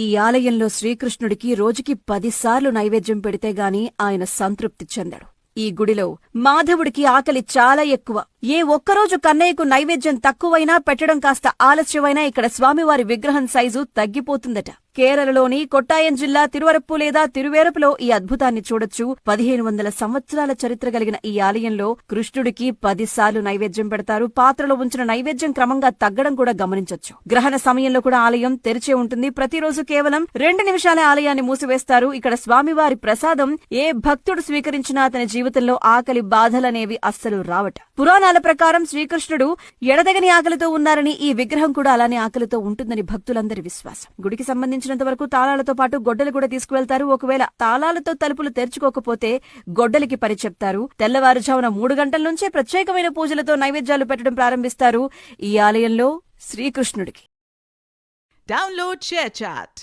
ఈ ఆలయంలో శ్రీకృష్ణుడికి రోజుకి 10 సార్లు నైవేద్యం పెడితే గాని ఆయన సంతృప్తి చెందడు. ఈ గుడిలో మాధవుడికి ఆకలి చాలా ఎక్కువ. ఏ ఒక్కరోజు కన్నయ్యకు నైవేద్యం తక్కువైనా పెట్టడం కాస్త ఆలస్యమైనా ఇక్కడ స్వామివారి విగ్రహం సైజు తగ్గిపోతుందట. కేరళలోని కొట్టాయం జిల్లా తిరువరప్పు లేదా తిరువేరపులో ఈ అద్భుతాన్ని చూడొచ్చు. 1500 సంవత్సరాల చరిత్ర కలిగిన ఈ ఆలయంలో కృష్ణుడికి 10 సార్లు నైవేద్యం పెడతారు. పాత్రలో ఉంచిన నైవేద్యం క్రమంగా తగ్గడం కూడా గమనించొచ్చు. గ్రహణ సమయంలో కూడా ఆలయం తెరిచే ఉంటుంది. ప్రతిరోజు కేవలం 2 నిమిషాలే ఆలయాన్ని మూసివేస్తారు. ఇక్కడ స్వామివారి ప్రసాదం ఏ భక్తుడు స్వీకరించినా అతని జీవితంలో ఆకలి బాధలనేవి అస్సలు రావట. పురాణాల ప్రకారం శ్రీకృష్ణుడు ఎడతెగని ఆకలితో ఉన్నారని, ఈ విగ్రహం కూడా అలానే ఆకలితో ఉంటుందని భక్తులందరి విశ్వాసం. గుడికి సంబంధించినంత వరకు తాళాలతో పాటు గొడ్డలు కూడా తీసుకువెళ్తారు. ఒకవేళ తాళాలతో తలుపులు తెరుచుకోకపోతే గొడ్డలికి పని చెప్తారు. తెల్లవారుజామున 3 గంటల నుంచే ప్రత్యేకమైన పూజలతో నైవేద్యాలు పెట్టడం ప్రారంభిస్తారు ఈ ఆలయంలో శ్రీకృష్ణుడికి. Download ShareChat.